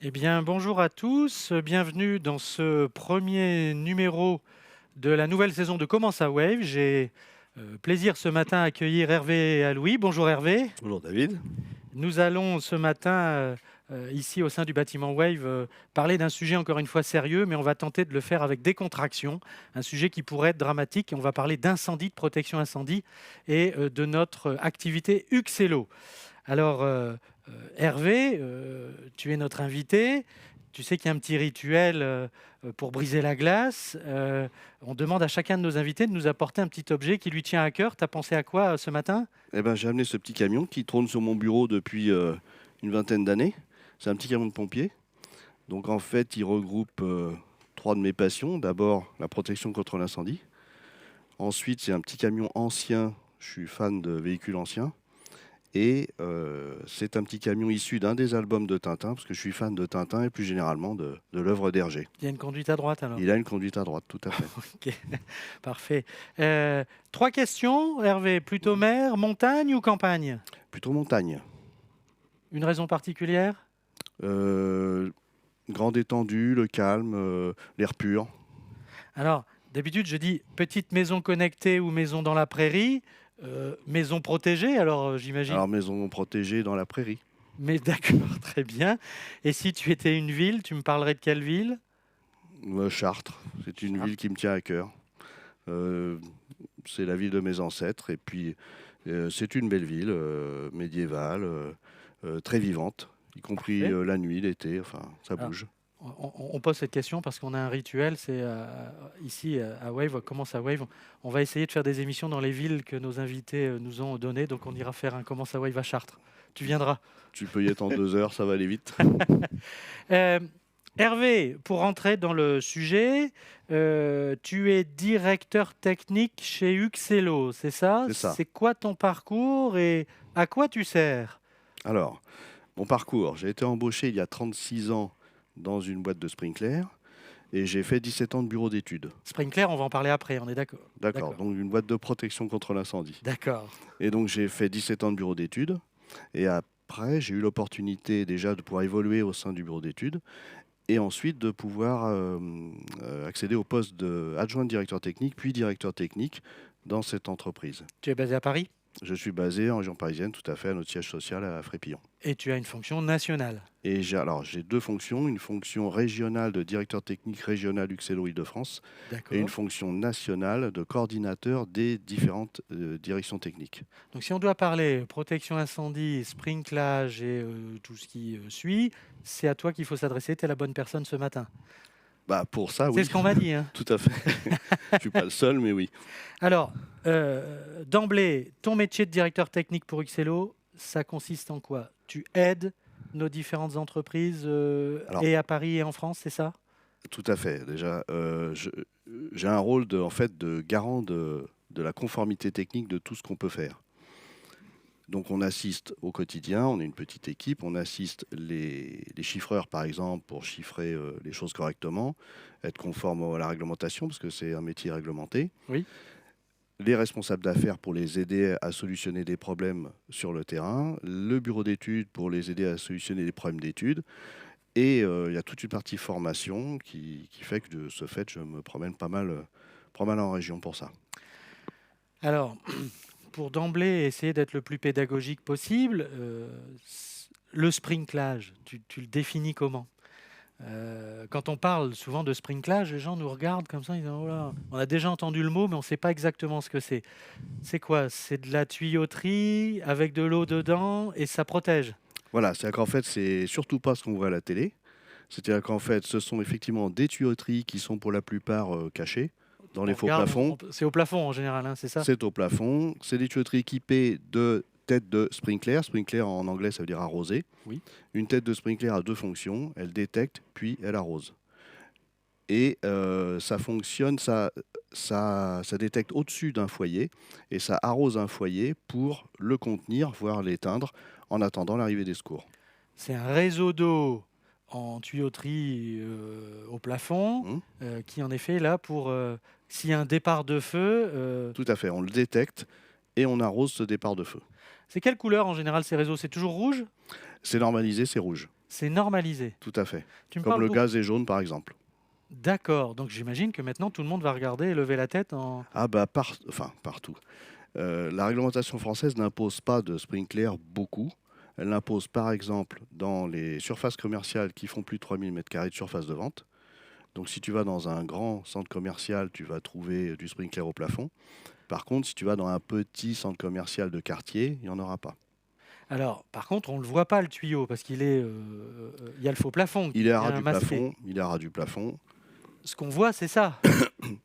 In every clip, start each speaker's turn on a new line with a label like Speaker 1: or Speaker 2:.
Speaker 1: Eh bien, bonjour à tous, bienvenue dans ce premier numéro de la nouvelle saison de Comment ça Wave. J'ai plaisir ce matin à accueillir Hervé et Louis. Bonjour Hervé.
Speaker 2: Bonjour David.
Speaker 1: Nous allons ce matin, ici au sein du bâtiment Wave, parler d'un sujet encore une fois sérieux, mais on va tenter de le faire avec décontraction. Un sujet qui pourrait être dramatique. Et on va parler d'incendie, de protection incendie et de notre activité Uxello. Alors, Hervé, tu es notre invité. Tu sais qu'il y a un petit rituel pour briser la glace. On demande à chacun de nos invités de nous apporter un petit objet qui lui tient à cœur. Tu as pensé à quoi ce matin?
Speaker 2: Eh ben, j'ai amené ce petit camion qui trône sur mon bureau depuis une vingtaine d'années. C'est un petit camion de pompier. Donc en fait, il regroupe trois de mes passions. D'abord, la protection contre l'incendie. Ensuite, c'est un petit camion ancien. Je suis fan de véhicules anciens. Et c'est un petit camion issu d'un des albums de Tintin, parce que je suis fan de Tintin et plus généralement de l'œuvre d'Hergé.
Speaker 1: Il y a une conduite à droite alors.
Speaker 2: Il a une conduite à droite, tout à fait.
Speaker 1: Ok, parfait. Trois questions, Hervé. Plutôt mer, montagne ou campagne?
Speaker 2: Plutôt montagne.
Speaker 1: Une raison particulière?
Speaker 2: Euh, Grande étendue, le calme, l'air pur.
Speaker 1: Alors, d'habitude, je dis petite maison connectée ou maison dans la prairie. Maison protégée, alors j'imagine.
Speaker 2: Alors maison protégée dans la prairie.
Speaker 1: Mais d'accord, très bien. Et si tu étais une ville, tu me parlerais de quelle ville?
Speaker 2: Chartres, c'est une ville
Speaker 1: Chartres.
Speaker 2: qui me tient à cœur. Euh, c'est la ville de mes ancêtres et puis c'est une belle ville médiévale, très vivante, y compris
Speaker 1: Parfait.
Speaker 2: la nuit, l'été, enfin ça
Speaker 1: Alors,
Speaker 2: bouge.
Speaker 1: on pose cette question parce qu'on a un rituel, c'est ici à Wave, comment ça Wave, on va essayer de faire des émissions dans les villes que nos invités nous ont données, donc on ira faire un comment ça Wave à Chartres. Tu viendras.
Speaker 2: Tu peux y être en 2 heures, ça va aller vite.
Speaker 1: Euh, Hervé, pour rentrer dans le sujet, tu es directeur technique chez Uxello, c'est ça?
Speaker 2: C'est ça.
Speaker 1: C'est quoi ton parcours et à quoi tu sers?
Speaker 2: Alors, mon parcours, j'ai été embauché il y a 36 ans dans une boîte de sprinkler et j'ai fait 17 ans de bureau d'études.
Speaker 1: Sprinkler, on va en parler après, on est d'accord.
Speaker 2: D'accord,
Speaker 1: D'accord.
Speaker 2: donc une boîte de protection contre l'incendie.
Speaker 1: D'accord.
Speaker 2: Et donc j'ai fait 17 ans de bureau d'études. Et après, j'ai eu l'opportunité déjà de pouvoir évoluer au sein du bureau d'études et ensuite de pouvoir accéder au poste d'adjoint directeur technique, puis directeur technique dans cette entreprise.
Speaker 1: Tu es basé à Paris
Speaker 2: Je suis basé en région parisienne, tout à fait, à notre siège social à Frépillon.
Speaker 1: et tu as une fonction nationale.
Speaker 2: Et j'ai deux fonctions, une fonction régionale de directeur technique régional Uxello Île-de-France et une
Speaker 1: D'accord.
Speaker 2: fonction nationale de coordinateur des différentes directions techniques.
Speaker 1: Donc si on doit parler protection incendie, sprinklage et tout ce qui suit, c'est à toi qu'il faut s'adresser. Tu es la bonne personne ce matin.
Speaker 2: Bah pour ça,
Speaker 1: C'est
Speaker 2: oui,
Speaker 1: ce qu'on m'a dit, hein.
Speaker 2: tout à fait. Je suis pas le seul, mais oui.
Speaker 1: Alors, d'emblée, ton métier de directeur technique pour Uxello, ça consiste en quoi? Tu aides nos différentes entreprises
Speaker 2: Alors,
Speaker 1: et à Paris et en France, c'est ça?
Speaker 2: tout à fait. Déjà, j'ai un rôle en fait, de garant de la conformité technique de tout ce qu'on peut faire. Donc, on assiste au quotidien, on est une petite équipe, on assiste les chiffreurs, par exemple, pour chiffrer les choses correctement, être conforme à la réglementation, parce que c'est un métier réglementé.
Speaker 1: Oui.
Speaker 2: Les responsables d'affaires pour les aider à solutionner des problèmes sur le terrain, le bureau d'études pour les aider à solutionner des problèmes d'études. Et il y a toute une partie formation qui fait que de ce fait, je me promène pas mal en région pour ça.
Speaker 1: Alors, pour d'emblée essayer d'être le plus pédagogique possible, le sprinklage, tu le définis comment? Quand on parle souvent de sprinklage, les gens nous regardent comme ça, ils disent: «Oh là, on a déjà entendu le mot, mais on ne sait pas exactement ce que c'est». C'est quoi? C'est de la tuyauterie avec de l'eau dedans et ça protège?
Speaker 2: Voilà, c'est-à-dire qu'en fait, c'est surtout pas ce qu'on voit à la télé. C'est-à-dire qu'en fait, ce sont effectivement des tuyauteries qui sont pour la plupart cachées dans
Speaker 1: On
Speaker 2: les faux
Speaker 1: regarde,
Speaker 2: plafonds.
Speaker 1: c'est au plafond en général, hein, c'est ça?
Speaker 2: C'est au plafond. C'est des tuyauteries équipées de têtes de sprinkler. Sprinkler en anglais, ça veut dire arroser.
Speaker 1: Oui.
Speaker 2: Une tête de sprinkler a deux fonctions. Elle détecte, puis elle arrose. Et ça fonctionne, ça détecte au-dessus d'un foyer et ça arrose un foyer pour le contenir, voire l'éteindre, en attendant l'arrivée des secours.
Speaker 1: C'est un réseau d'eau en tuyauterie, au plafond,
Speaker 2: Hmm.
Speaker 1: qui en effet est là pour, s'il y a un départ de feu,
Speaker 2: Tout à fait, on le détecte et on arrose ce départ de feu.
Speaker 1: c'est quelle couleur en général ces réseaux? C'est toujours rouge?
Speaker 2: C'est normalisé, c'est rouge.
Speaker 1: C'est normalisé.
Speaker 2: Tout à fait.
Speaker 1: Tu me
Speaker 2: Comme
Speaker 1: parles
Speaker 2: le
Speaker 1: beaucoup.
Speaker 2: gaz est jaune, par exemple.
Speaker 1: D'accord. Donc j'imagine que maintenant tout le monde va regarder et lever la tête
Speaker 2: Ah bah enfin partout. La réglementation française n'impose pas de sprinkler beaucoup. Elle l'impose par exemple dans les surfaces commerciales qui font plus de 3000 m² de surface de vente. Donc si tu vas dans un grand centre commercial, tu vas trouver du sprinkler au plafond. Par contre, si tu vas dans un petit centre commercial de quartier, il n'y en aura pas.
Speaker 1: Alors, par contre, on ne le voit pas le tuyau parce il y a le faux plafond qui
Speaker 2: Il est à ras
Speaker 1: vient
Speaker 2: du
Speaker 1: masquer.
Speaker 2: plafond, il est à ras du plafond.
Speaker 1: Ce qu'on voit, c'est ça.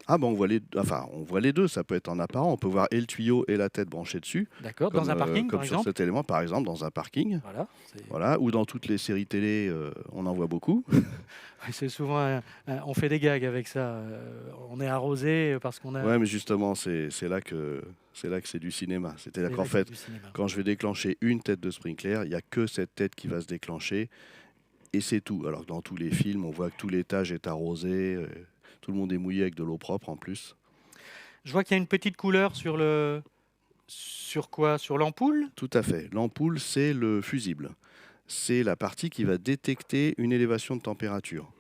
Speaker 2: Ah ben on voit les deux, ça peut être en apparent. On peut voir et le tuyau et la tête branchés dessus,
Speaker 1: D'accord. Dans un parking,
Speaker 2: comme
Speaker 1: par
Speaker 2: sur
Speaker 1: exemple.
Speaker 2: cet élément, par exemple, dans un parking.
Speaker 1: Voilà.
Speaker 2: Voilà, ou dans toutes les séries télé, on en voit beaucoup.
Speaker 1: C'est souvent, on fait des gags avec ça. On est arrosé parce qu'on a.
Speaker 2: Ouais, mais justement, c'est là que c'est du cinéma. C'est-à-dire
Speaker 1: C'est
Speaker 2: qu'en
Speaker 1: là qu'il y a
Speaker 2: fait,
Speaker 1: du cinéma.
Speaker 2: quand je vais déclencher une tête de sprinkler, il n'y a que cette tête qui va se déclencher et c'est tout. Alors que dans tous les films, on voit que tout l'étage est arrosé, tout le monde est mouillé avec de l'eau propre en plus.
Speaker 1: Je vois qu'il y a une petite couleur sur le. Sur quoi? Sur l'ampoule?
Speaker 2: Tout à fait. L'ampoule, c'est le fusible. C'est la partie qui va détecter une élévation de température.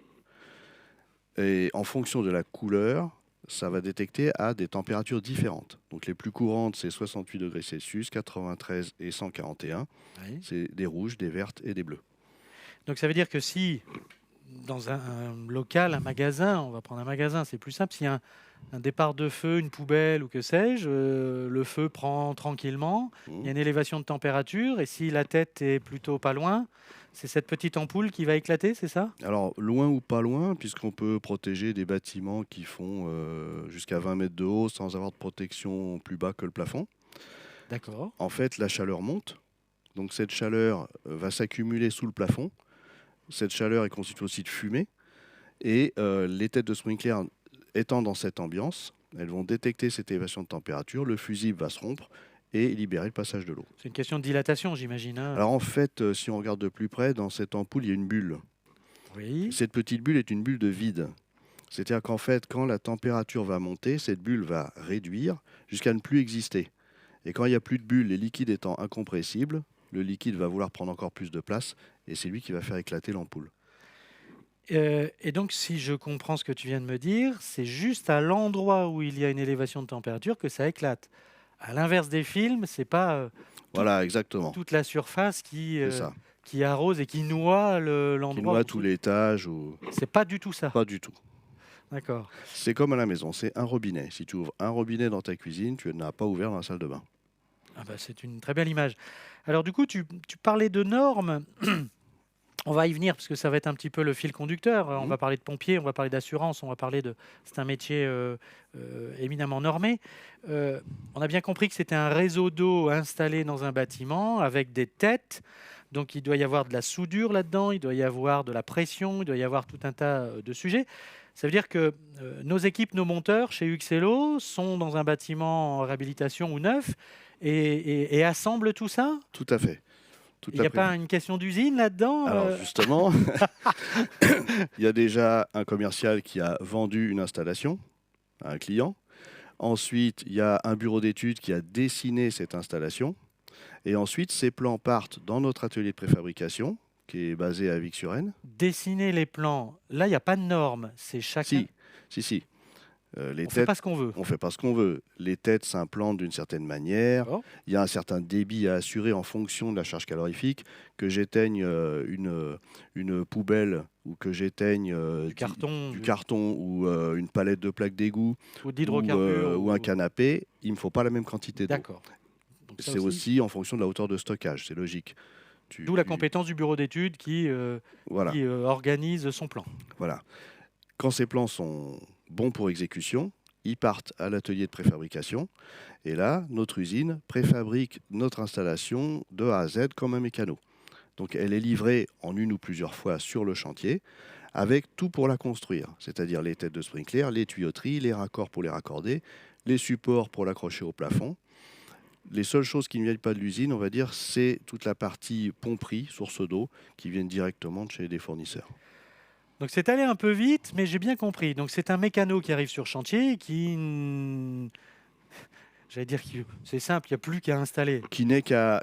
Speaker 2: Et en fonction de la couleur, ça va détecter à des températures différentes. Donc les plus courantes, c'est 68 degrés Celsius, 93 et 141.
Speaker 1: Oui.
Speaker 2: C'est des rouges, des vertes et des bleus.
Speaker 1: Donc ça veut dire que si, dans un local, un magasin, on va prendre un magasin, c'est plus simple, s'il y a un départ de feu, une poubelle ou que sais-je, le feu prend tranquillement, il y a une élévation de température, et si la tête est plutôt pas loin, c'est cette petite ampoule qui va éclater, c'est ça?
Speaker 2: Alors, loin ou pas loin, puisqu'on peut protéger des bâtiments qui font jusqu'à 20 mètres de haut sans avoir de protection plus bas que le plafond.
Speaker 1: D'accord.
Speaker 2: En fait, la chaleur monte. Donc, cette chaleur va s'accumuler sous le plafond. Cette chaleur est constituée aussi de fumée. Et les têtes de sprinkler étant dans cette ambiance, elles vont détecter cette élévation de température. Le fusible va se rompre et libérer le passage de l'eau.
Speaker 1: C'est une question de dilatation, j'imagine, hein.
Speaker 2: Alors, en fait, si on regarde de plus près, dans cette ampoule, il y a une bulle.
Speaker 1: Oui.
Speaker 2: Cette petite bulle est une bulle de vide. C'est-à-dire qu'en fait, quand la température va monter, cette bulle va réduire jusqu'à ne plus exister. Et quand il n'y a plus de bulle, les liquides étant incompressibles, le liquide va vouloir prendre encore plus de place et c'est lui qui va faire éclater l'ampoule.
Speaker 1: Et donc, si je comprends ce que tu viens de me dire, c'est juste à l'endroit où il y a une élévation de température que ça éclate. À l'inverse des films, c'est pas
Speaker 2: Voilà, exactement.
Speaker 1: toute la surface
Speaker 2: C'est ça.
Speaker 1: qui arrose et qui noie
Speaker 2: Qui
Speaker 1: l'endroit.
Speaker 2: noie tout l'étage ou
Speaker 1: C'est pas du tout ça.
Speaker 2: pas du tout.
Speaker 1: D'accord.
Speaker 2: C'est comme à la maison, c'est un robinet. Si tu ouvres un robinet dans ta cuisine, tu n'as pas ouvert dans la salle de bain.
Speaker 1: Ah bah, c'est une très belle image. Alors, du coup, tu parlais de normes. On va y venir parce que ça va être un petit peu le fil conducteur. On va parler de pompiers, on va parler d'assurance, on va parler de. C'est un métier éminemment normé. On a bien compris que c'était un réseau d'eau installé dans un bâtiment avec des têtes. Donc il doit y avoir de la soudure là-dedans, il doit y avoir de la pression, il doit y avoir tout un tas de sujets. Ça veut dire que nos équipes, nos monteurs chez Uxello sont dans un bâtiment en réhabilitation ou neuf et assemblent tout ça.
Speaker 2: Tout à fait. Tout
Speaker 1: Il n'y
Speaker 2: à
Speaker 1: a
Speaker 2: fait.
Speaker 1: pas une question d'usine là-dedans?
Speaker 2: Alors justement, il y a déjà un commercial qui a vendu une installation à un client. Ensuite, il y a un bureau d'études qui a dessiné cette installation. Et ensuite, ces plans partent dans notre atelier de préfabrication, qui est basé à Vic-sur-Aisne.
Speaker 1: Dessiner les plans, là, il n'y a pas de normes. C'est chacun.
Speaker 2: Si. Les
Speaker 1: On ne fait
Speaker 2: têtes,
Speaker 1: pas ce qu'on veut.
Speaker 2: on fait pas ce qu'on veut. Les têtes s'implantent d'une certaine manière.
Speaker 1: D'accord.
Speaker 2: Il y a un certain débit à assurer en fonction de la charge calorifique. Que j'éteigne une poubelle ou que j'éteigne
Speaker 1: Du carton,
Speaker 2: du carton ou une palette de plaques d'égout
Speaker 1: ou d'hydrocarbures.
Speaker 2: ou un canapé, il ne me faut pas la même quantité d'eau.
Speaker 1: D'accord. Donc ça
Speaker 2: C'est aussi en fonction de la hauteur de stockage, c'est logique.
Speaker 1: D'où la compétence du bureau d'études qui
Speaker 2: Voilà,
Speaker 1: organise son plan.
Speaker 2: voilà. Quand ces plans sont bons pour exécution, ils partent à l'atelier de préfabrication. Et là, notre usine préfabrique notre installation de A à Z comme un mécano. Donc elle est livrée en une ou plusieurs fois sur le chantier, avec tout pour la construire, c'est-à-dire les têtes de sprinkler, les tuyauteries, les raccords pour les raccorder, les supports pour l'accrocher au plafond. Les seules choses qui ne viennent pas de l'usine, on va dire, c'est toute la partie pomperie, source d'eau, qui viennent directement de chez des fournisseurs.
Speaker 1: Donc c'est allé un peu vite, mais j'ai bien compris. Donc c'est un mécano qui arrive sur chantier et qui... J'allais dire que c'est simple, il n'y a plus qu'à installer.
Speaker 2: Qui n'est qu'à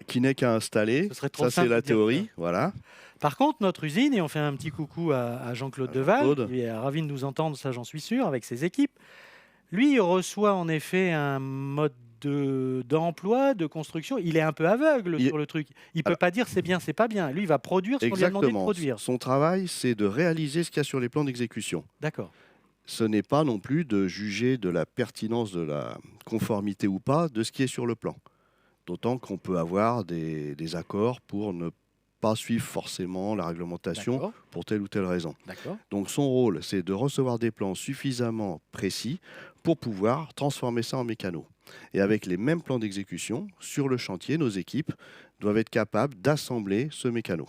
Speaker 2: installer.
Speaker 1: Ce serait trop
Speaker 2: Ça,
Speaker 1: simple
Speaker 2: c'est la
Speaker 1: de dire
Speaker 2: théorie.
Speaker 1: ça.
Speaker 2: Voilà.
Speaker 1: Par contre, notre usine, et on fait un petit coucou à Jean-Claude Deval,
Speaker 2: Jean-Claude.
Speaker 1: qui est ravi de nous entendre, ça j'en suis sûr, avec ses équipes. Lui, il reçoit en effet un mode d'emploi, de construction. Il est un peu aveugle sur le truc. Il ne peut
Speaker 2: Alors-
Speaker 1: pas dire c'est bien, c'est pas bien. Lui, il va produire ce qu'on lui a demandé de
Speaker 2: Exactement.
Speaker 1: produire.
Speaker 2: Son travail, c'est de réaliser ce qu'il y a sur les plans d'exécution.
Speaker 1: D'accord.
Speaker 2: Ce n'est pas non plus de juger de la pertinence, de la conformité ou pas de ce qui est sur le plan. D'autant qu'on peut avoir des accords pour ne pas suivre forcément la réglementation
Speaker 1: D'accord.
Speaker 2: pour telle ou telle raison.
Speaker 1: D'accord.
Speaker 2: Donc son rôle, c'est de recevoir des plans suffisamment précis pour pouvoir transformer ça en mécano. Et avec les mêmes plans d'exécution, sur le chantier, nos équipes doivent être capables d'assembler ce mécano.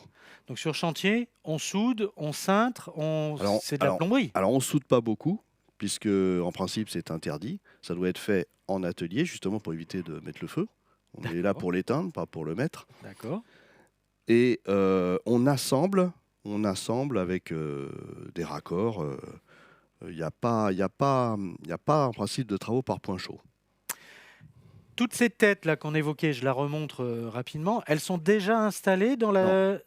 Speaker 1: Donc sur chantier, on soude, on cintre, c'est de la plomberie.
Speaker 2: Alors on ne soude pas beaucoup, puisque en principe c'est interdit. Ça doit être fait en atelier, justement pour éviter de mettre le feu. On est là
Speaker 1: D'accord.
Speaker 2: pour l'éteindre, pas pour le mettre.
Speaker 1: D'accord.
Speaker 2: Et on assemble avec des raccords. Il n'y a pas en principe de travaux par point chaud.
Speaker 1: Toutes ces têtes-là qu'on évoquait, je la remontre rapidement, elles sont déjà installées dans la...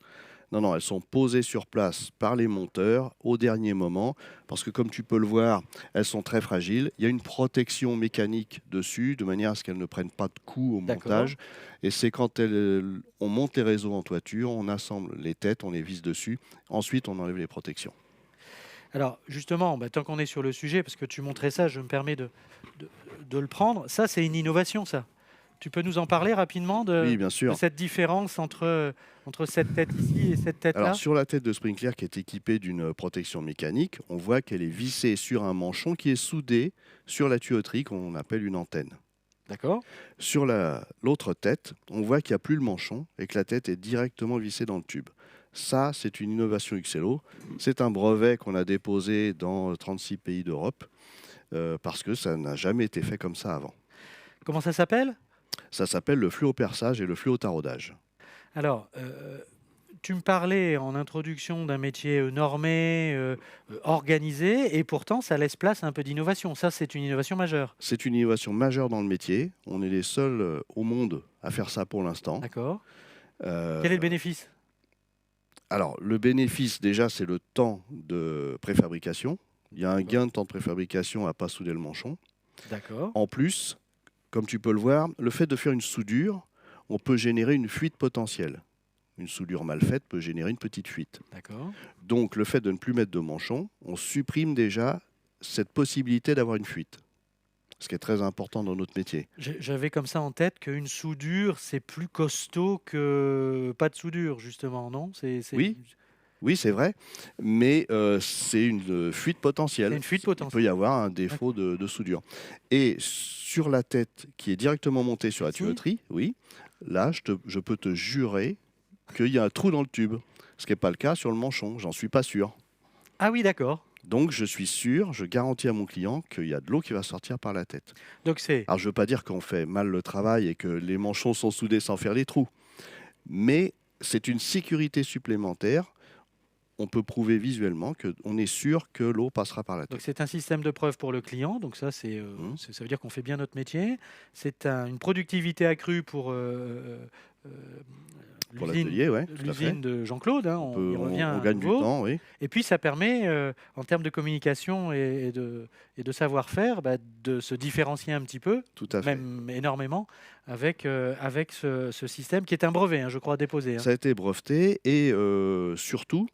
Speaker 2: Non, elles sont posées sur place par les monteurs au dernier moment, parce que comme tu peux le voir, elles sont très fragiles. Il y a une protection mécanique dessus, de manière à ce qu'elles ne prennent pas de coups au
Speaker 1: D'accord.
Speaker 2: montage. Et c'est quand on monte les réseaux en toiture, on assemble les têtes, on les visse dessus. Ensuite, on enlève les protections.
Speaker 1: Alors justement, tant qu'on est sur le sujet, parce que tu montrais ça, je me permets de le prendre. Ça, c'est une innovation, ça. Tu peux nous en parler rapidement
Speaker 2: Oui, bien
Speaker 1: de
Speaker 2: sûr.
Speaker 1: cette différence entre cette tête ici et cette tête-là?
Speaker 2: Alors, sur la tête de Sprinkler qui est équipée d'une protection mécanique, on voit qu'elle est vissée sur un manchon qui est soudé sur la tuyauterie qu'on appelle une antenne.
Speaker 1: D'accord.
Speaker 2: Sur l'autre tête, on voit qu'il n'y a plus le manchon et que la tête est directement vissée dans le tube. Ça, c'est une innovation XLO. C'est un brevet qu'on a déposé dans 36 pays d'Europe parce que ça n'a jamais été fait comme ça avant.
Speaker 1: Comment ça s'appelle?
Speaker 2: Ça s'appelle le fluoperçage et le fluotaraudage.
Speaker 1: Alors, tu me parlais en introduction d'un métier normé, organisé, et pourtant ça laisse place à un peu d'innovation. Ça, c'est une innovation majeure.
Speaker 2: C'est une innovation majeure dans le métier. On est les seuls au monde à faire ça pour l'instant.
Speaker 1: D'accord.
Speaker 2: Euh,
Speaker 1: Quel est le bénéfice?
Speaker 2: Alors, le bénéfice, déjà, c'est le temps de préfabrication. Il y a un gain de temps de préfabrication à ne pas souder le manchon.
Speaker 1: D'accord.
Speaker 2: En plus, comme tu peux le voir, le fait de faire une soudure, on peut générer une fuite potentielle. Une soudure mal faite peut générer une petite fuite.
Speaker 1: D'accord.
Speaker 2: Donc, le fait de ne plus mettre de manchon, on supprime déjà cette possibilité d'avoir une fuite. Ce qui est très important dans notre métier.
Speaker 1: J'avais comme ça en tête qu'une soudure, c'est plus costaud que pas de soudure, justement, non?
Speaker 2: Oui. Oui, c'est vrai, mais c'est une fuite potentielle.
Speaker 1: C'est une fuite
Speaker 2: Il
Speaker 1: potentielle.
Speaker 2: peut y avoir un défaut de soudure. Et sur la tête qui est directement montée sur la tuyauterie, oui, là, je peux te jurer qu'il y a un trou dans le tube. Ce qui n'est pas le cas sur le manchon, j'en suis pas sûr.
Speaker 1: Ah oui, d'accord.
Speaker 2: Donc je suis sûr, je garantis à mon client qu'il y a de l'eau qui va sortir par la tête.
Speaker 1: Donc c'est...
Speaker 2: Alors je ne veux pas dire qu'on fait mal le travail et que les manchons sont soudés sans faire les trous, mais c'est une sécurité supplémentaire. On peut prouver visuellement qu'on est sûr que l'eau passera par la
Speaker 1: Donc
Speaker 2: tête.
Speaker 1: c'est un système de preuve pour le client, donc ça, ça veut dire qu'on fait bien notre métier. C'est une productivité accrue pour
Speaker 2: Pour l'atelier, oui.
Speaker 1: l'usine de Jean-Claude, hein, on y revient
Speaker 2: on
Speaker 1: à
Speaker 2: gagne du
Speaker 1: nouveau.
Speaker 2: temps, oui.
Speaker 1: Et puis ça permet, en termes de communication et de savoir-faire, de se différencier un petit peu,
Speaker 2: Tout à fait.
Speaker 1: même énormément, avec ce système qui est un brevet, hein, je crois, déposé. Hein.
Speaker 2: Ça a été breveté et surtout,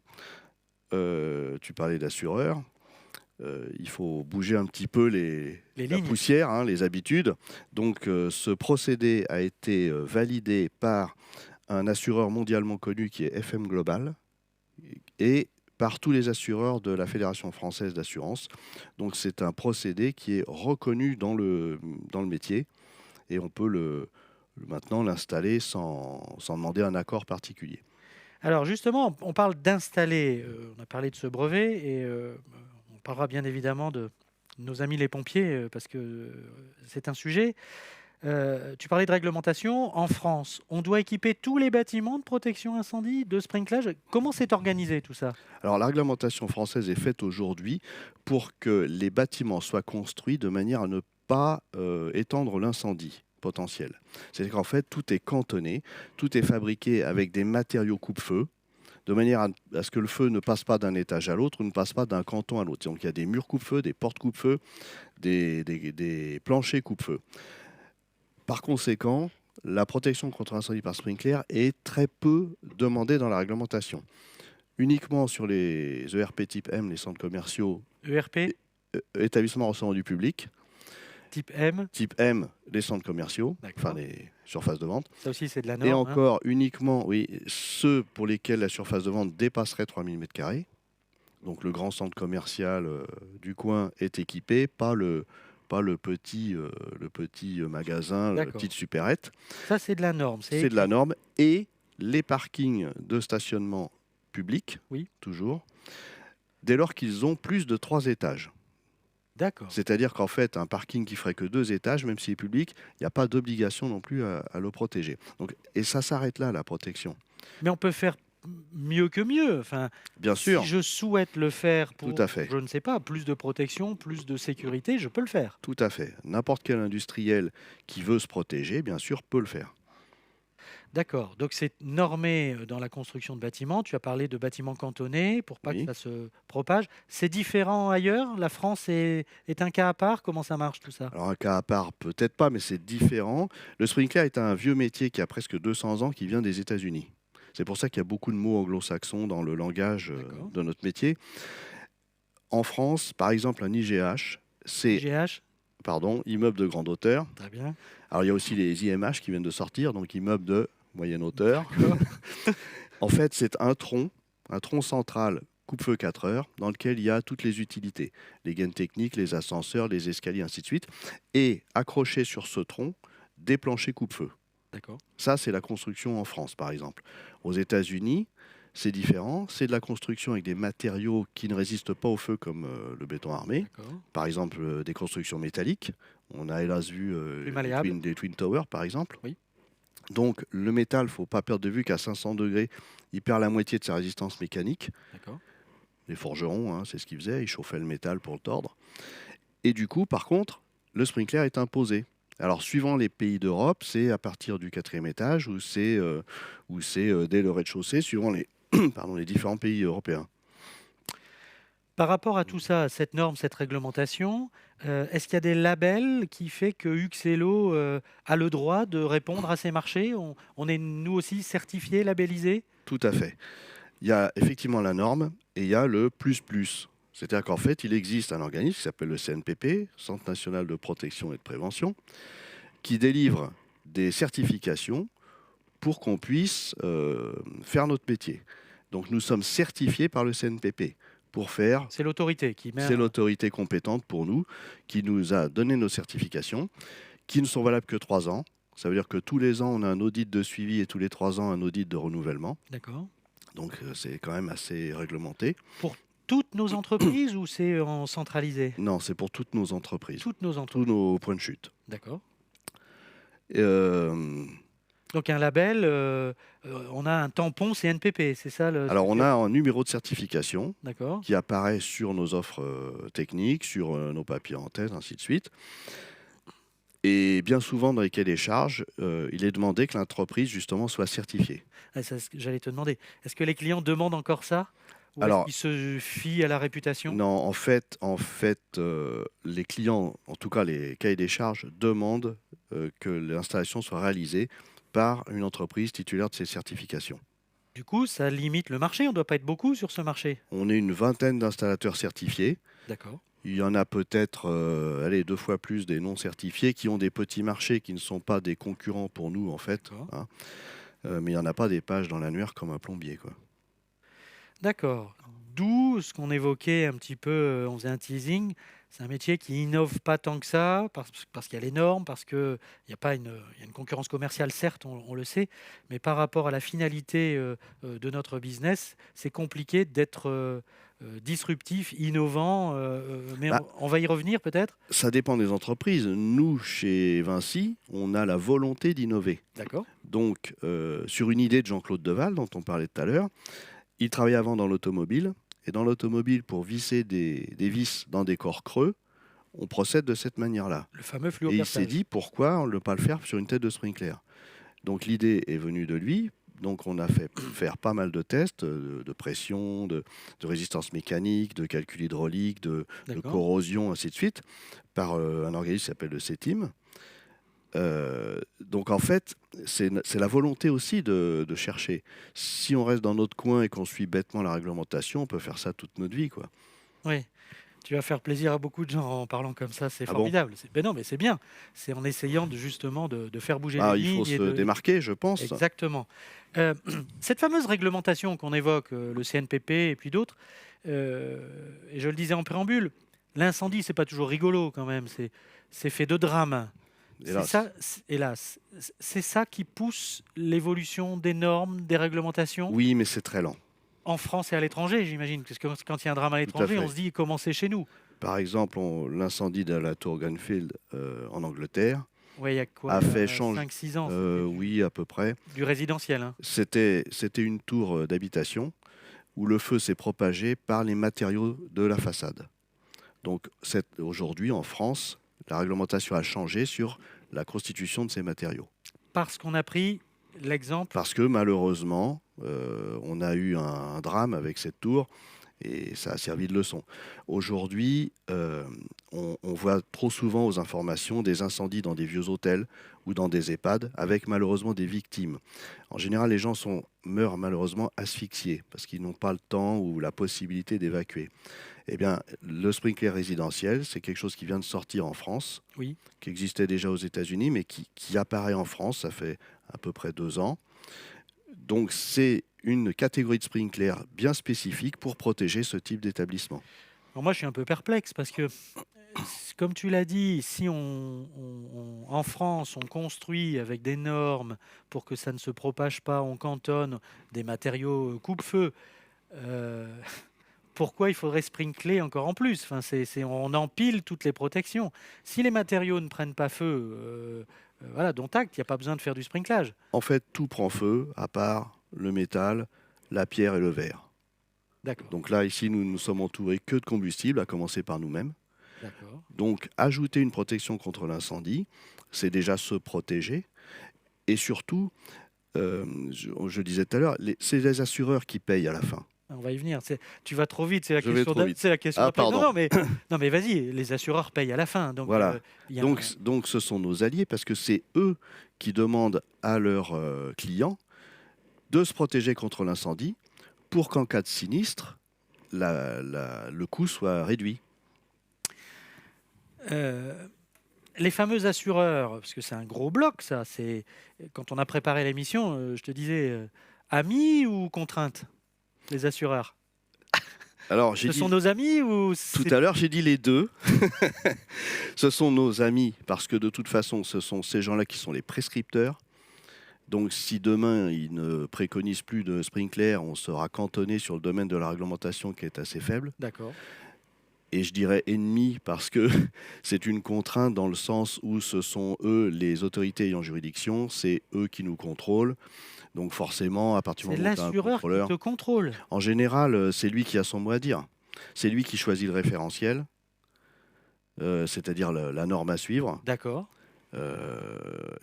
Speaker 2: tu parlais d'assureur, il faut bouger un petit peu la
Speaker 1: lignes.
Speaker 2: poussière, hein, les habitudes. Donc ce procédé a été validé par un assureur mondialement connu qui est FM Global et par tous les assureurs de la Fédération française d'assurance. Donc c'est un procédé qui est reconnu dans le métier et on peut maintenant l'installer sans demander un accord particulier.
Speaker 1: Alors justement, on parle d'installer, on a parlé de ce brevet et on parlera bien évidemment de nos amis les pompiers parce que c'est un sujet. Tu parlais de réglementation. En France, on doit équiper tous les bâtiments de protection incendie, de sprinklage. Comment c'est organisé tout ça?
Speaker 2: Alors la réglementation française est faite aujourd'hui pour que les bâtiments soient construits de manière à ne pas étendre l'incendie. potentiel. C'est-à-dire qu'en fait, tout est cantonné, tout est fabriqué avec des matériaux coupe-feu, de manière à ce que le feu ne passe pas d'un étage à l'autre, ou ne passe pas d'un canton à l'autre. Donc il y a des murs coupe-feu, des portes coupe-feu, des planchers coupe-feu. Par conséquent, la protection contre l'incendie par sprinkler est très peu demandée dans la réglementation. Uniquement sur les ERP type M, les centres commerciaux,
Speaker 1: ERP,
Speaker 2: établissements recevant du public,
Speaker 1: type M,
Speaker 2: type M, les centres commerciaux,
Speaker 1: D'accord.
Speaker 2: enfin les surfaces de vente.
Speaker 1: ça aussi c'est de la
Speaker 2: Et
Speaker 1: norme. Hein.
Speaker 2: encore uniquement, oui, ceux pour lesquels la surface de vente dépasserait 3000 m². Donc le grand centre commercial du coin est équipé, pas le petit, magasin, la
Speaker 1: D'accord.
Speaker 2: petite supérette.
Speaker 1: Ça c'est de la norme.
Speaker 2: C'est de la norme. Et les parkings de stationnement public,
Speaker 1: Oui.
Speaker 2: toujours, dès lors qu'ils ont plus de 3 étages.
Speaker 1: D'accord.
Speaker 2: C'est-à-dire qu'en fait, un parking qui ferait que 2 étages, même s'il est public, il n'y a pas d'obligation non plus à le protéger. Donc, et ça s'arrête là, la protection.
Speaker 1: Mais on peut faire mieux que mieux. Enfin,
Speaker 2: Bien sûr,
Speaker 1: si je souhaite le faire
Speaker 2: tout
Speaker 1: pour,
Speaker 2: à fait.
Speaker 1: je ne sais pas, plus de protection, plus de sécurité, je peux le faire.
Speaker 2: Tout à fait. N'importe quel industriel qui veut se protéger, bien sûr, peut le faire.
Speaker 1: D'accord. Donc c'est normé dans la construction de bâtiments. Tu as parlé de bâtiments cantonnés pour pas que
Speaker 2: Oui.
Speaker 1: ça se propage. C'est différent ailleurs. La France est un cas à part. Comment ça marche tout ça?
Speaker 2: Alors un cas à part, peut-être pas, mais c'est différent. Le sprinkler est un vieux métier qui a presque 200 ans, qui vient des États-Unis. C'est pour ça qu'il y a beaucoup de mots anglo-saxons dans le langage
Speaker 1: D'accord.
Speaker 2: de notre métier. En France, par exemple, un IGH, c'est,
Speaker 1: GH,
Speaker 2: immeuble de grande hauteur.
Speaker 1: très bien.
Speaker 2: Alors il y a aussi les IMH qui viennent de sortir, donc immeuble de moyenne hauteur.
Speaker 1: D'accord.
Speaker 2: En fait, c'est un tronc central coupe-feu 4 heures, dans lequel il y a toutes les utilités, les gaines techniques, les ascenseurs, les escaliers, ainsi de suite, et accroché sur ce tronc, des planchers coupe-feu.
Speaker 1: D'accord.
Speaker 2: Ça, c'est la construction en France, par exemple. Aux États-Unis, c'est différent. C'est de la construction avec des matériaux qui ne résistent pas au feu, comme le béton armé.
Speaker 1: D'accord.
Speaker 2: Par exemple, des constructions métalliques. On a hélas vu
Speaker 1: Plus malléable.
Speaker 2: des Twin Towers, par exemple.
Speaker 1: Oui.
Speaker 2: Donc, le métal, il ne faut pas perdre de vue qu'à 500 degrés, il perd la moitié de sa résistance mécanique.
Speaker 1: D'accord.
Speaker 2: Les forgerons, hein, c'est ce qu'ils faisaient, ils chauffaient le métal pour le tordre. Et du coup, par contre, le sprinkler est imposé. Alors, suivant les pays d'Europe, c'est à partir du 4e étage ou c'est dès le rez-de-chaussée, suivant les, les différents pays européens.
Speaker 1: Par rapport à tout ça, cette norme, cette réglementation, est-ce qu'il y a des labels qui fait que Huxello a le droit de répondre à ces marchés? On est nous aussi certifiés, labellisés?
Speaker 2: Tout à fait. Il y a effectivement la norme et il y a le plus. C'est-à-dire qu'en fait, il existe un organisme qui s'appelle le CNPP, Centre national de protection et de prévention, qui délivre des certifications pour qu'on puisse faire notre métier. Donc nous sommes certifiés par le CNPP pour faire...
Speaker 1: C'est l'autorité qui met.
Speaker 2: C'est l'autorité compétente pour nous qui nous a donné nos certifications, qui ne sont valables que 3 ans. Ça veut dire que tous les ans, on a un audit de suivi et tous les 3 ans, un audit de renouvellement.
Speaker 1: D'accord.
Speaker 2: Donc c'est quand même assez réglementé.
Speaker 1: Pour toutes nos entreprises ou c'est en centralisé?
Speaker 2: Non, c'est pour toutes nos entreprises,
Speaker 1: Toutes nos
Speaker 2: tous
Speaker 1: entreprises.
Speaker 2: nos points de chute.
Speaker 1: D'accord.
Speaker 2: Euh,
Speaker 1: Donc un label, on a un tampon CNPP, c'est ça le.
Speaker 2: alors on a un numéro de certification
Speaker 1: D'accord.
Speaker 2: qui apparaît sur nos offres techniques, sur nos papiers en tête, ainsi de suite. Et bien souvent, dans les cahiers des charges, il est demandé que l'entreprise, justement, soit certifiée.
Speaker 1: Ah, c'est ce que j'allais te demander. Est-ce que les clients demandent encore ça? Ou
Speaker 2: Alors,
Speaker 1: est-ce qu'ils se fient à la réputation?
Speaker 2: non, en fait, les clients, en tout cas les cahiers des charges, demandent que l'installation soit réalisée par une entreprise titulaire de ces certifications.
Speaker 1: Du coup, ça limite le marché. On ne doit pas être beaucoup sur ce marché.
Speaker 2: On est une vingtaine d'installateurs certifiés.
Speaker 1: D'accord.
Speaker 2: Il y en a peut-être 2 fois plus des non certifiés qui ont des petits marchés qui ne sont pas des concurrents pour nous, en fait.
Speaker 1: D'accord.
Speaker 2: Hein. Mais il n'y en a pas des pages dans l'annuaire comme un plombier, quoi.
Speaker 1: D'accord. D'où ce qu'on évoquait un petit peu, on faisait un teasing. C'est un métier qui innove pas tant que ça, parce qu'il y a les normes, parce qu'il n'y a pas il y a une concurrence commerciale, certes, on le sait, mais par rapport à la finalité de notre business, c'est compliqué d'être disruptif, innovant, mais
Speaker 2: Bah,
Speaker 1: on va y revenir peut-être.
Speaker 2: Ça dépend des entreprises. Nous, chez Vinci, on a la volonté d'innover.
Speaker 1: D'accord.
Speaker 2: Donc, sur une idée de Jean-Claude Deval, dont on parlait tout à l'heure, il travaillait avant dans l'automobile. Et dans l'automobile, pour visser des vis dans des corps creux, on procède de cette manière-là.
Speaker 1: Le fameux
Speaker 2: Et il s'est
Speaker 1: fluoperçage.
Speaker 2: dit, pourquoi ne pas le faire sur une tête de sprinkler? Donc l'idée est venue de lui. Donc on a fait faire pas mal de tests de pression, de résistance mécanique, de calcul hydraulique, de
Speaker 1: D'accord.
Speaker 2: corrosion, ainsi de suite, par un organisme qui s'appelle le CETIM. Donc en fait, c'est la volonté aussi de chercher. Si on reste dans notre coin et qu'on suit bêtement la réglementation, on peut faire ça toute notre vie, quoi.
Speaker 1: Oui. Tu vas faire plaisir à beaucoup de gens en parlant comme ça, c'est
Speaker 2: Ah bon?
Speaker 1: formidable. Ben non, mais c'est bien. C'est en essayant justement de faire bouger les
Speaker 2: Ah, il faut
Speaker 1: lignes et
Speaker 2: se démarquer, je pense.
Speaker 1: exactement. Heu, cette fameuse réglementation qu'on évoque, le CNPP et puis d'autres, et je le disais en préambule, l'incendie, c'est pas toujours rigolo quand même, c'est fait de drame. C'est
Speaker 2: Hélas.
Speaker 1: ça, hélas, c'est ça qui pousse l'évolution des normes, des réglementations
Speaker 2: Oui, mais c'est très lent.
Speaker 1: en France et à l'étranger, j'imagine? Parce que quand il y a un drame à
Speaker 2: Tout à
Speaker 1: l'étranger, on
Speaker 2: fait.
Speaker 1: se dit: «Comment c'est chez nous?»
Speaker 2: Par exemple, l'incendie de la tour Grenfell en Angleterre
Speaker 1: Ouais, il y a quoi?
Speaker 2: a
Speaker 1: Il y
Speaker 2: fait
Speaker 1: a
Speaker 2: changer.
Speaker 1: 5-6 ans, c'était
Speaker 2: Oui, à peu près.
Speaker 1: du résidentiel, hein?
Speaker 2: C'était une tour d'habitation où le feu s'est propagé par les matériaux de la façade. Donc aujourd'hui, en France, la réglementation a changé sur la constitution de ces matériaux.
Speaker 1: Parce qu'on a pris l'exemple.
Speaker 2: Parce que malheureusement, on a eu un drame avec cette tour et ça a servi de leçon. Aujourd'hui, on voit trop souvent aux informations des incendies dans des vieux hôtels ou dans des EHPAD avec malheureusement des victimes. En général, les gens meurent malheureusement asphyxiés parce qu'ils n'ont pas le temps ou la possibilité d'évacuer. Eh bien, le sprinkler résidentiel, c'est quelque chose qui vient de sortir en France,
Speaker 1: Oui.
Speaker 2: qui existait déjà aux États-Unis, mais qui apparaît en France, ça fait à peu près 2 ans. Donc c'est une catégorie de sprinkler bien spécifique pour protéger ce type d'établissement.
Speaker 1: Alors moi, je suis un peu perplexe parce que, comme tu l'as dit, si en France, on construit avec des normes pour que ça ne se propage pas, on cantonne des matériaux coupe-feu, heu, pourquoi il faudrait sprinkler encore en plus? Enfin, on empile toutes les protections. Si les matériaux ne prennent pas feu, voilà, dont acte, il y a pas besoin de faire du sprinklage.
Speaker 2: En fait, tout prend feu, à part le métal, la pierre et le verre.
Speaker 1: D'accord,
Speaker 2: Donc là, ici, nous ne sommes entourés que de combustible, à commencer par nous-mêmes.
Speaker 1: d'accord.
Speaker 2: Donc, ajouter une protection contre l'incendie, c'est déjà se protéger. Et surtout, je disais tout à l'heure, c'est les assureurs qui payent à la fin.
Speaker 1: On va y venir. Tu vas trop vite,
Speaker 2: Je vais trop vite.
Speaker 1: c'est la question
Speaker 2: Ah,
Speaker 1: d'après. Non,
Speaker 2: pardon.
Speaker 1: non, mais non, mais vas-y, les assureurs payent à la fin, donc
Speaker 2: Voilà.
Speaker 1: il y a
Speaker 2: Donc, ce sont nos alliés parce que c'est eux qui demandent à leurs clients de se protéger contre l'incendie pour qu'en cas de sinistre, le coût soit réduit.
Speaker 1: les fameux assureurs, parce que c'est un gros bloc ça, quand on a préparé l'émission, je te disais, amis ou contraintes? Les assureurs?
Speaker 2: Alors,
Speaker 1: Ce sont nos amis ou
Speaker 2: tout
Speaker 1: c'est
Speaker 2: à l'heure, j'ai dit les deux. Ce sont nos amis parce que de toute façon, ce sont ces gens-là qui sont les prescripteurs. Donc, si demain, ils ne préconisent plus de sprinkler, on sera cantonné sur le domaine de la réglementation qui est assez faible.
Speaker 1: d'accord.
Speaker 2: Et je dirais ennemis parce que c'est une contrainte dans le sens où ce sont eux les autorités ayant juridiction, c'est eux qui nous contrôlent. Donc forcément, à partir du
Speaker 1: C'est
Speaker 2: moment où tu as un
Speaker 1: l'assureur qui
Speaker 2: contrôleur,
Speaker 1: te contrôle?
Speaker 2: en général, c'est lui qui a son mot à dire. C'est lui qui choisit le référentiel, c'est-à-dire la norme à suivre.
Speaker 1: D'accord.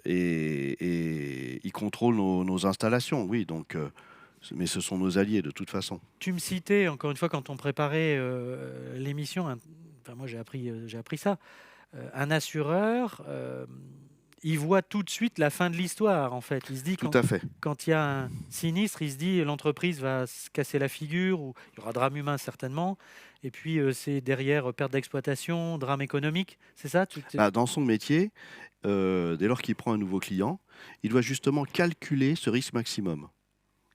Speaker 2: Et il contrôle nos installations, oui. Donc, mais ce sont nos alliés de toute façon.
Speaker 1: Tu me citais encore une fois quand on préparait, l'émission, enfin moi j'ai appris ça, un assureur, il voit tout de suite la fin de l'histoire en fait. Il se dit
Speaker 2: Tout à fait.
Speaker 1: quand il y a un sinistre, il se dit: «L'entreprise va se casser la figure» ou il y aura drame humain certainement et puis, c'est derrière, perte d'exploitation, drame économique, c'est ça?
Speaker 2: Bah, dans son métier, dès lors qu'il prend un nouveau client, il doit justement calculer ce risque maximum.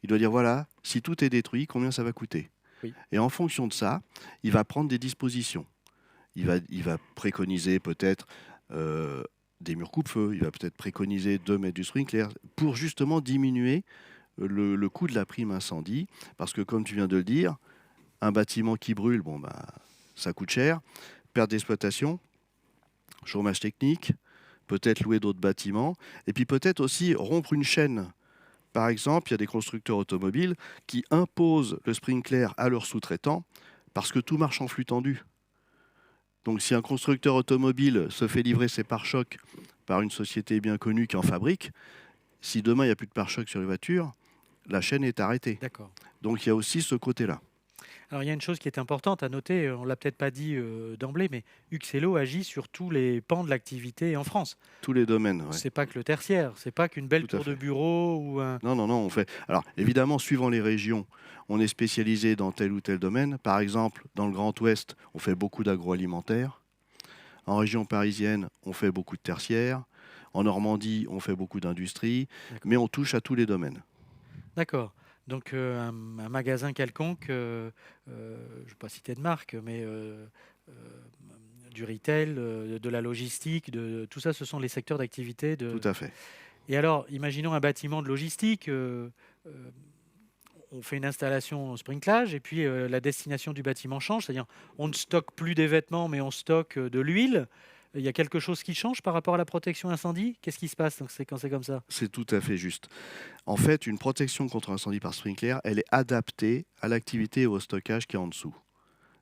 Speaker 2: Il doit dire voilà, si tout est détruit, combien ça va coûter?
Speaker 1: Oui.
Speaker 2: Et en fonction de ça, il va prendre des dispositions. Il va préconiser peut-être des murs coupe-feu, il va peut-être préconiser de mettre du sprinkler pour justement diminuer le coût de la prime incendie. Parce que comme tu viens de le dire, un bâtiment qui brûle, bon, bah, ça coûte cher. Perte d'exploitation, chômage technique, peut-être louer d'autres bâtiments, et puis peut-être aussi rompre une chaîne. Par exemple, il y a des constructeurs automobiles qui imposent le sprinkler à leurs sous-traitants parce que tout marche en flux tendu. Donc si un constructeur automobile se fait livrer ses pare-chocs par une société bien connue qui en fabrique, si demain il n'y a plus de pare-chocs sur les voitures, la chaîne est arrêtée.
Speaker 1: D'accord.
Speaker 2: Donc il y a aussi ce côté-là.
Speaker 1: Alors, il y a une chose qui est importante à noter, on l'a peut-être pas dit d'emblée, mais Uxello agit sur tous les pans de l'activité en France.
Speaker 2: Tous les domaines, ouais,
Speaker 1: C'est pas que le tertiaire, c'est pas qu'une belle
Speaker 2: tout à
Speaker 1: tour de
Speaker 2: fait.
Speaker 1: bureau ou un.
Speaker 2: Non, non, non, on fait. Alors, évidemment, suivant les régions, on est spécialisé dans tel ou tel domaine. Par exemple, dans le Grand Ouest, on fait beaucoup d'agroalimentaire. En région parisienne, on fait beaucoup de tertiaire. En Normandie, on fait beaucoup d'industrie.
Speaker 1: D'accord.
Speaker 2: Mais on touche à tous les domaines.
Speaker 1: D'accord. Donc, un magasin quelconque, je ne vais pas citer de marque, mais euh, du retail, de la logistique, tout ça, ce sont les secteurs d'activité
Speaker 2: Tout
Speaker 1: de.
Speaker 2: à fait.
Speaker 1: Et alors, imaginons un bâtiment de logistique. Euh, on fait une installation sprinklage et puis la destination du bâtiment change, c'est-à-dire on ne stocke plus des vêtements, mais on stocke de l'huile. Il y a quelque chose qui change par rapport à la protection incendie? Qu'est-ce qui se passe quand c'est comme ça?
Speaker 2: C'est tout à fait juste. En fait, une protection contre incendie par sprinkler, elle est adaptée à l'activité et au stockage qui est en dessous.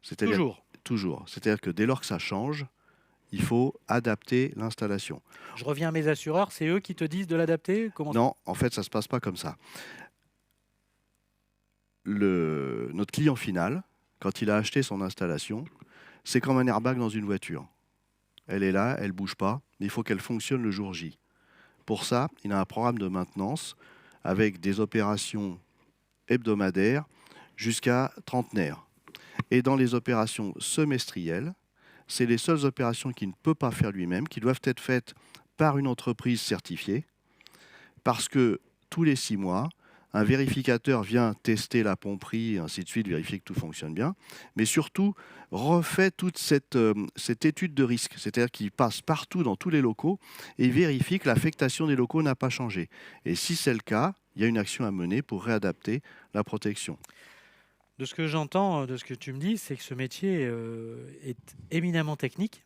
Speaker 2: C'est-à-dire
Speaker 1: Toujours.
Speaker 2: toujours. C'est-à-dire que dès lors que ça change, il faut adapter l'installation.
Speaker 1: Je reviens à mes assureurs, c'est eux qui te disent de l'adapter? Comment?
Speaker 2: Non, en fait, ça ne se passe pas comme ça. Notre client final, quand il a acheté son installation, c'est comme un airbag dans une voiture. Elle est là, elle ne bouge pas, mais il faut qu'elle fonctionne le jour J. Pour ça, il a un programme de maintenance avec des opérations hebdomadaires jusqu'à trentenaire. Et dans les opérations semestrielles, c'est les seules opérations qu'il ne peut pas faire lui-même, qui doivent être faites par une entreprise certifiée, parce que tous les 6 mois, un vérificateur vient tester la pomperie, et ainsi de suite, vérifier que tout fonctionne bien, mais surtout refait toute cette étude de risque, c'est-à-dire qu'il passe partout dans tous les locaux et vérifie que l'affectation des locaux n'a pas changé. Et si c'est le cas, il y a une action à mener pour réadapter la protection.
Speaker 1: De ce que j'entends, de ce que tu me dis, c'est que ce métier est éminemment technique.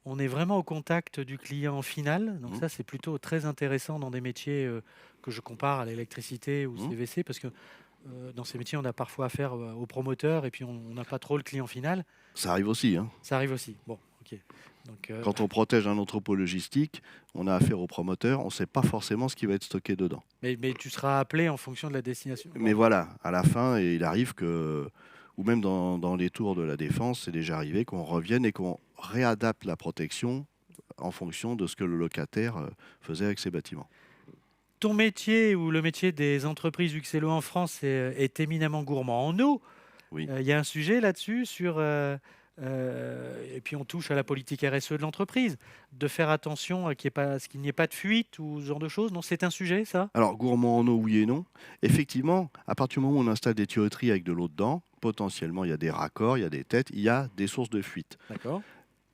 Speaker 1: On est vraiment au contact du client final. Donc
Speaker 2: Mmh,
Speaker 1: ça, c'est plutôt très intéressant dans des métiers que je compare à l'électricité ou
Speaker 2: mmh.
Speaker 1: CVC, parce que dans ces métiers, on a parfois affaire au promoteur et puis on n'a pas trop le client final.
Speaker 2: Ça arrive aussi, hein.
Speaker 1: Ça arrive aussi. Bon, ok. Donc,
Speaker 2: Quand on protège un entrepôt logistique, on a affaire au promoteur, on ne sait pas forcément ce qui va être stocké dedans.
Speaker 1: mais tu seras appelé en fonction de la destination. Bon,
Speaker 2: Mais voilà, à la fin, il arrive que, ou même dans les tours de la Défense, c'est déjà arrivé qu'on revienne et qu'on réadapte la protection en fonction de ce que le locataire faisait avec ses bâtiments.
Speaker 1: ton métier ou le métier des entreprises Uxello en France est éminemment gourmand en eau.
Speaker 2: Oui.
Speaker 1: Il y a un sujet là-dessus sur. Et puis on touche à la politique RSE de l'entreprise, de faire attention à ce qu'il n'y ait pas de fuite ou ce genre de choses. Non, c'est un sujet, ça?
Speaker 2: Alors, gourmand en eau, oui et non. Effectivement, à partir du moment où on installe des tuyauteries avec de l'eau dedans, potentiellement, il y a des raccords, il y a des têtes, il y a des sources de fuite.
Speaker 1: D'accord.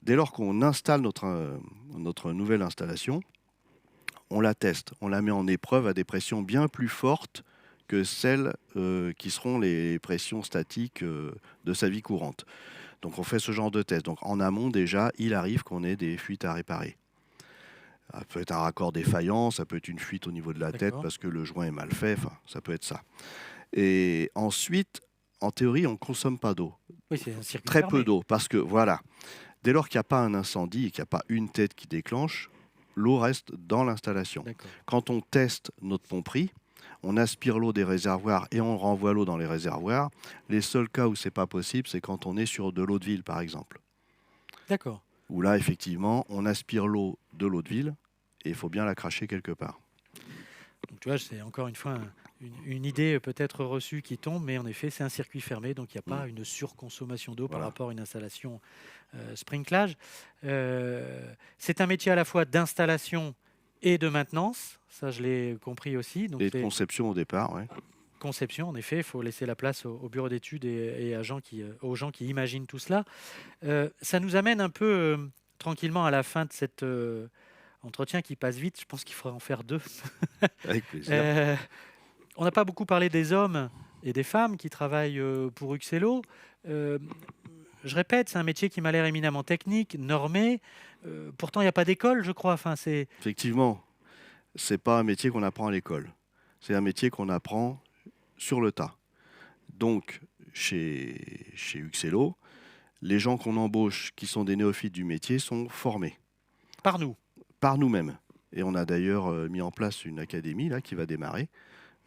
Speaker 2: Dès lors qu'on installe notre nouvelle installation, on la teste, on la met en épreuve à des pressions bien plus fortes que celles qui seront les pressions statiques de sa vie courante. Donc on fait ce genre de test. Donc en amont déjà, il arrive qu'on ait des fuites à réparer. Ça peut être un raccord défaillant, ça peut être une fuite au niveau de la tête
Speaker 1: D'accord.
Speaker 2: parce que le joint est mal fait, enfin ça peut être ça. Et ensuite, en théorie, on ne consomme pas d'eau.
Speaker 1: Oui, c'est un circuit
Speaker 2: Très peu
Speaker 1: fermé.
Speaker 2: d'eau parce que voilà, dès lors qu'il n'y a pas un incendie et qu'il n'y a pas une tête qui déclenche, l'eau reste dans l'installation.
Speaker 1: D'accord.
Speaker 2: Quand on teste notre pomperie, on aspire l'eau des réservoirs et on renvoie l'eau dans les réservoirs. Les seuls cas où c'est pas possible, c'est quand on est sur de l'eau de ville, par exemple.
Speaker 1: D'accord.
Speaker 2: Où là, effectivement, on aspire l'eau de l'eau de ville et il faut bien la cracher quelque part.
Speaker 1: Donc tu vois, c'est encore une fois une idée peut-être reçue qui tombe, mais en effet, c'est un circuit fermé, donc il n'y a pas une surconsommation d'eau par
Speaker 2: Voilà.
Speaker 1: rapport à une installation sprinklage. C'est un métier à la fois d'installation et de maintenance, ça je l'ai compris aussi. Donc
Speaker 2: Et de
Speaker 1: c'est
Speaker 2: conception au départ, ouais.
Speaker 1: conception, en effet, il faut laisser la place au bureau d'études et aux gens qui imaginent tout cela. Ça nous amène un peu tranquillement à la fin de cet entretien qui passe vite. Je pense qu'il faudrait en faire deux.
Speaker 2: Avec plaisir.
Speaker 1: Euh, on n'a pas beaucoup parlé des hommes et des femmes qui travaillent pour Uxello. Euh, je répète, c'est un métier qui m'a l'air éminemment technique, normé. Pourtant, il n'y a pas d'école, je crois. Enfin, c'est
Speaker 2: Effectivement, c'est pas un métier qu'on apprend à l'école. C'est un métier qu'on apprend sur le tas. Donc, chez Uxello, Les gens qu'on embauche, qui sont des néophytes du métier, sont formés
Speaker 1: Par nous.
Speaker 2: par nous-mêmes. Et on a d'ailleurs mis en place une académie là, qui va démarrer.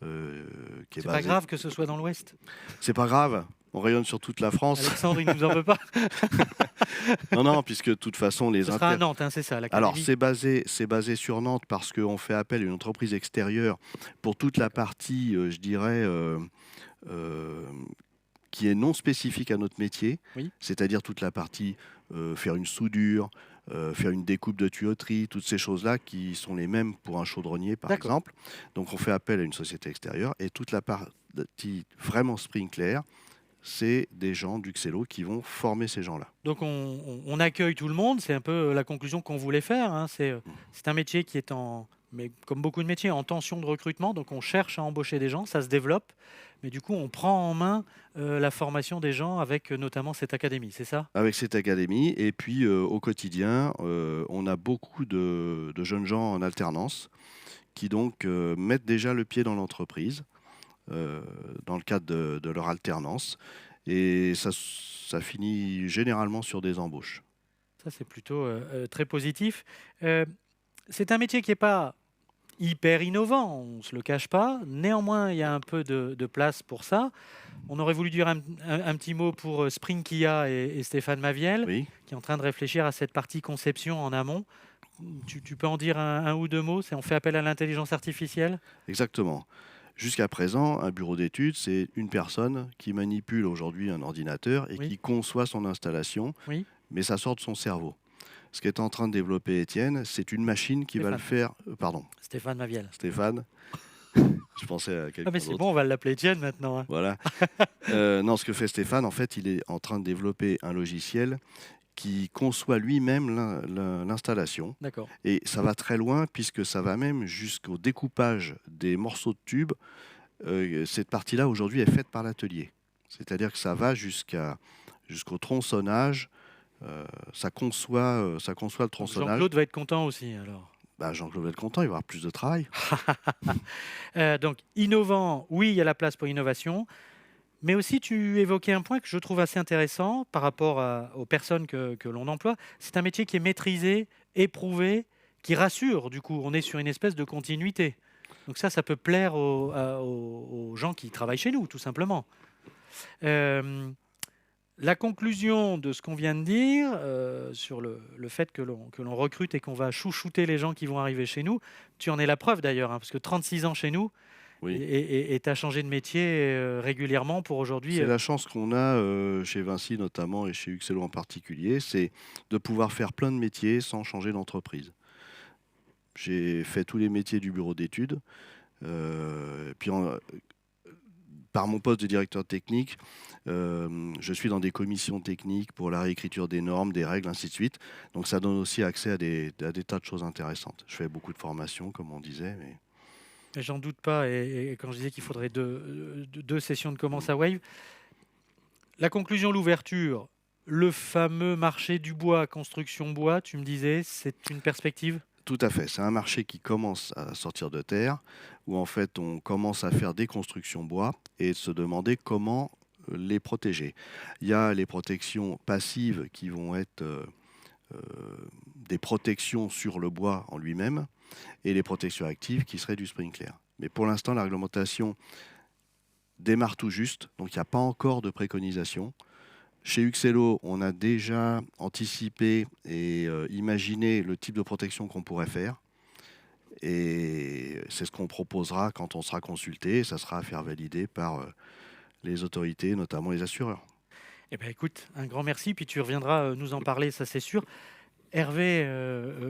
Speaker 2: Qui est
Speaker 1: C'est pas
Speaker 2: basée...
Speaker 1: grave que ce soit dans l'Ouest.
Speaker 2: C'est pas grave, on rayonne sur toute la France.
Speaker 1: Alexandre, il nous en veut pas.
Speaker 2: Non, non, puisque de toute façon, les
Speaker 1: Ce sera à Nantes, hein, c'est ça,
Speaker 2: Alors,
Speaker 1: l'académie.
Speaker 2: c'est basé sur Nantes parce qu'on fait appel à une entreprise extérieure pour toute la partie, je dirais, euh, qui est non spécifique à notre métier,
Speaker 1: Oui.
Speaker 2: c'est-à-dire toute la partie faire une soudure, faire une découpe de tuyauterie, toutes ces choses-là qui sont les mêmes pour un chaudronnier, par
Speaker 1: D'accord.
Speaker 2: exemple. Donc, on fait appel à une société extérieure et toute la partie vraiment sprinkler, c'est des gens d'Uxello qui vont former ces gens-là.
Speaker 1: Donc on accueille tout le monde, c'est un peu la conclusion qu'on voulait faire, hein. C'est un métier qui est mais comme beaucoup de métiers, en tension de recrutement, donc on cherche à embaucher des gens, ça se développe, mais du coup on prend en main la formation des gens avec notamment cette académie, c'est ça?
Speaker 2: Avec cette académie, et puis au quotidien, on a beaucoup de jeunes gens en alternance qui donc mettent déjà le pied dans l'entreprise dans le cadre de leur alternance. Et ça finit généralement sur des embauches.
Speaker 1: Ça c'est plutôt très positif. Euh, c'est un métier qui n'est pas hyper innovant, on ne se le cache pas. Néanmoins, il y a un peu de place pour ça. On aurait voulu dire un petit mot pour Sprinkia et Stéphane Maviel,
Speaker 2: Oui,
Speaker 1: qui est en train de réfléchir à cette partie conception en amont. Tu peux en dire un ou deux mots? On fait appel à l'intelligence artificielle?
Speaker 2: exactement. Jusqu'à présent, un bureau d'études, c'est une personne qui manipule aujourd'hui un ordinateur et
Speaker 1: Oui,
Speaker 2: qui conçoit son installation,
Speaker 1: oui,
Speaker 2: mais ça sort de son cerveau. Ce qu'est en train de développer Étienne, c'est une machine qui va le
Speaker 1: Stéphane.
Speaker 2: faire. Pardon,
Speaker 1: Stéphane Maviel.
Speaker 2: Stéphane. Je pensais à
Speaker 1: Ah
Speaker 2: quelqu'un
Speaker 1: mais c'est
Speaker 2: d'autre.
Speaker 1: bon, on va l'appeler Étienne maintenant, hein.
Speaker 2: Voilà. Non, ce que fait Stéphane, en fait, il est en train de développer un logiciel qui conçoit lui-même l'installation.
Speaker 1: D'accord.
Speaker 2: Et ça va très loin puisque ça va même jusqu'au découpage des morceaux de tubes. Cette partie-là, aujourd'hui, est faite par l'atelier. C'est-à-dire que ça va jusqu'au tronçonnage. Ça conçoit le
Speaker 1: Donc
Speaker 2: tronçonnage.
Speaker 1: Jean-Claude va être content aussi alors.
Speaker 2: Bah, Jean-Claude va être content, il va avoir plus de travail.
Speaker 1: Donc innovant, oui, il y a la place pour l'innovation. Mais aussi, tu évoquais un point que je trouve assez intéressant par rapport aux personnes que l'on emploie. C'est un métier qui est maîtrisé, éprouvé, qui rassure. Du coup, on est sur une espèce de continuité. Donc ça peut plaire aux gens qui travaillent chez nous, tout simplement. Euh, la conclusion de ce qu'on vient de dire sur le fait que l'on recrute et qu'on va chouchouter les gens qui vont arriver chez nous, tu en es la preuve d'ailleurs, hein, parce que 36 ans chez nous,
Speaker 2: Oui.
Speaker 1: et tu as changé de métier régulièrement pour aujourd'hui.
Speaker 2: C'est la chance qu'on a chez Vinci notamment et chez Uxello en particulier, c'est de pouvoir faire plein de métiers sans changer d'entreprise. J'ai fait tous les métiers du bureau d'études. Puis par mon poste de directeur technique, je suis dans des commissions techniques pour la réécriture des normes, des règles, ainsi de suite. Donc ça donne aussi accès à des tas de choses intéressantes. Je fais beaucoup de formations, comme on disait. Mais...
Speaker 1: Et j'en doute pas. Et quand je disais qu'il faudrait deux sessions de Commence à Wave, la conclusion, l'ouverture, le fameux marché du bois, construction bois, tu me disais, c'est une perspective?
Speaker 2: Tout à fait. C'est un marché qui commence à sortir de terre, où en fait on commence à faire des constructions bois et se demander comment les protéger. Il y a les protections passives qui vont être euh, des protections sur le bois en lui-même et les protections actives qui seraient du sprinkler. Mais pour l'instant, la réglementation démarre tout juste, donc il n'y a pas encore de préconisation. Chez Uxello, on a déjà anticipé et imaginé le type de protection qu'on pourrait faire. Et c'est ce qu'on proposera quand on sera consulté. Ça sera à faire valider par les autorités, notamment les assureurs.
Speaker 1: Eh bien, écoute, un grand merci, puis tu reviendras nous en parler, ça c'est sûr. Hervé,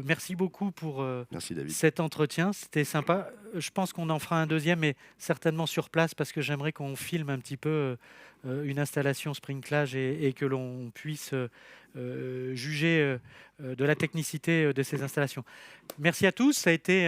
Speaker 1: merci beaucoup pour
Speaker 2: Merci David.
Speaker 1: cet entretien. C'était sympa. Je pense qu'on en fera un deuxième, mais certainement sur place, parce que j'aimerais qu'on filme un petit peu une installation sprinklage et que l'on puisse juger de la technicité de ces installations. Merci à tous. Ça a été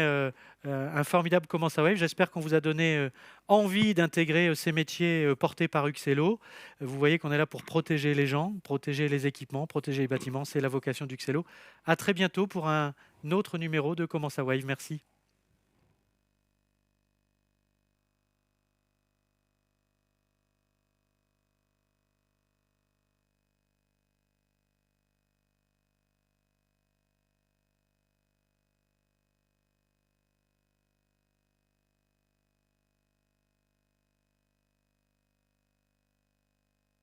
Speaker 1: un formidable Commence à Wave. J'espère qu'on vous a donné envie d'intégrer ces métiers portés par Uxello. Vous voyez qu'on est là pour protéger les gens, protéger les équipements, protéger les bâtiments. C'est la vocation d'Uxello. À très bientôt pour un autre numéro de Commence à Wave. Merci.